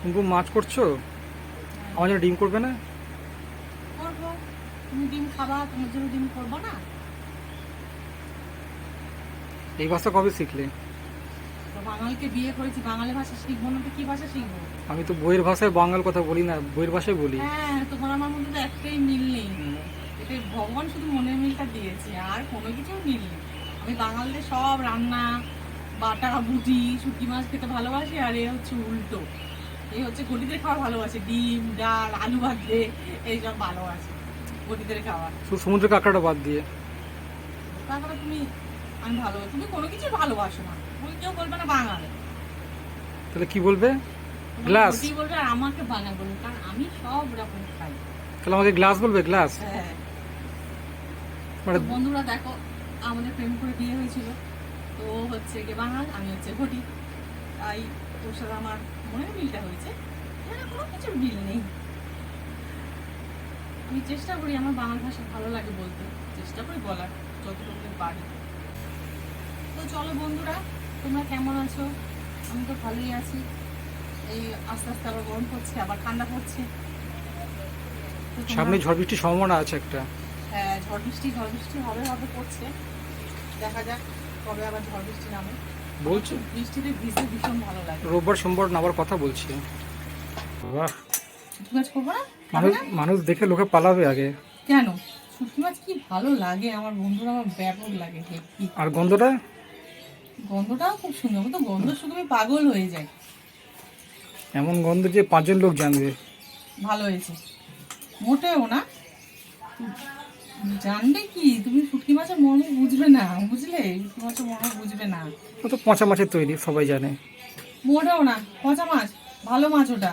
তুমি মাছ করছো, আমার জন্য ডিম করবে না? করবো। তুমি ডিম খাবা, তোমার জন্য ডিম করবো না? এই ভাষা কবে শিখলে? তো বাঙালিকে বিয়ে করেছি, বাঙালি ভাষা শিখবো না তো কি ভাষা শিখবো? আমি তো বইয়ের ভাষায় বাঙাল কথা বলি না, বইয়ের ভাষায় বলি। হ্যাঁ, তোমার আমার মধ্যে তো একটাই মিল নেই। এটাই ভগবান শুধু মনের মিলটা দিয়েছে, আর কোনো কিছু মিল নেই। আমি বাঙালিদের সব রান্না, বাটা বুটি, শুটকি মাছ খেতে ভালোবাসি, আর এ হচ্ছে উল্টো। এই হচ্ছে গটিদের খাওয়া ভালোবাসে, ডিম ডাল আলু ভাজে এইসব ভালোবাসে গটিদের খাওয়া। শুধু সমুদ্রের কাঁকড়াটা বাদ দিয়ে। তারপরে তুমি, আমি ভালো, তুমি কোনো কিছু ভালোবাসো না, তুমি কেউ বলবে না বাঙাল। তাহলে কি বলবে? গ্লাস? ঘটি বলবে আর আমাকে বাঙাল বলবে, কারণ আমি সব রকম খাই। তাহলে আমাকে গ্লাস বলবে, গ্লাস? হ্যাঁ। মানে তো বন্ধুরা দেখো, আমাদের প্রেম করে বিয়ে হয়েছিল, তো ও হচ্ছে গে বাঙাল, আমি হচ্ছে ঘটি, তাই ওর সাথে আমার মনের মিলটা হয়েছে। এখানে কোনো কিছুর মিল নেই। আমি চেষ্টা করি আমার বাংলা ভাষা ভালো লাগে বলতে, চেষ্টা করি বলার যতটুকু পারি। তো চলো বন্ধুরা, তোমরা কেমন আছো? আমি তো ভালোই আছি। এই আস্তে আস্তে আবার গরম পড়ছে, আবার ঠান্ডা পড়ছে। তো সামনে ঝড় বৃষ্টির সম্ভাবনা আছে একটা। হ্যাঁ, ঝড় বৃষ্টি হবে হবে করছে। দেখা যাক কবে আবার ঝড় বৃষ্টি নামে। বলছে বৃষ্টিতে ভিজতে ভীষণ ভালো লাগে। রোববার সোমবার নামার কথা বলছে। বাহ, শুটকি মাছ করবো না? মানুষ দেখে লোকে পালাবে আগে। কেন? শুটকি মাছ কি ভালো লাগে আমার বন্ধুরা, আমার ব্যাপক লাগে। আর গন্ধটা? গন্ধটাও খুব সুন্দর, তো গন্ধ শুধু আমি পাগল হয়ে যায়। এমন গন্ধ যে 5 জন লোক জানবে। ভালো হয়েছে মোটেও না। জানবে কি, তুমি শুটকি মাছের মর্ম বুঝবে না, বুঝলে? শুটকি মাছের মর্ম বুঝবে না। ও তো পচা মাছের তৈরি, সবাই জানে। মোটেও না, পচা মাছ ভালো মাছ, ওটা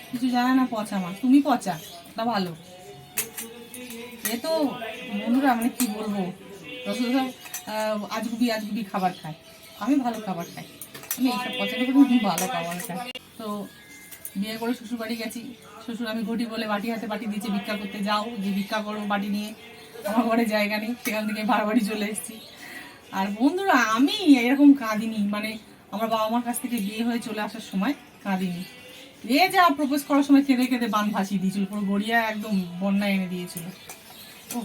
কিছু জানে না। পচা মাছ তুমি পচা, ওটা ভালো। এ তো বন্ধুরা মানে কি বলবো, যত সব আজগুবি খাবার খায়। আমি ভালো খাবার খাই, আমি এইসব পছন্দ করি, আমি ভালো খাবার খাই। তো বিয়ে করে শ্বশুর বাড়ি গেছি, শ্বশুর আমি ঘটি বলে বাটি হাতে বাটি দিয়েছে, ভিক্ষা করতে যাও, যে ভিক্ষা করো বাটি নিয়ে। আমার ঘরে জায়গা নেই, সেখান থেকে বাড়ি চলে এসেছি। আর বন্ধুরা আমি এরকম কাঁদিনি, মানে আমার বাবা মার কাছ থেকে বিয়ে হয়ে চলে আসার সময় কাঁদিনি। এ যা প্রপোজ করার সময় কেঁদে কেঁদে বান ভাসিয়ে দিয়েছিল, পুরো গড়িয়া একদম বন্যা এনে দিয়েছিল। ও,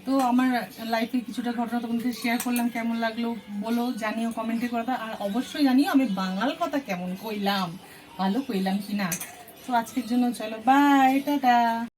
তো আমার লাইফে কিছুটা ঘটনা তোমাদের শেয়ার করলাম, কেমন লাগলো বলো, জানিও কমেন্টে কথা। আর অবশ্যই জানিও আমি বাঙাল কথা কেমন কইলাম, ভালো কইলাম কি না। তো আজকের জন্য চলো, বাই, টাটা।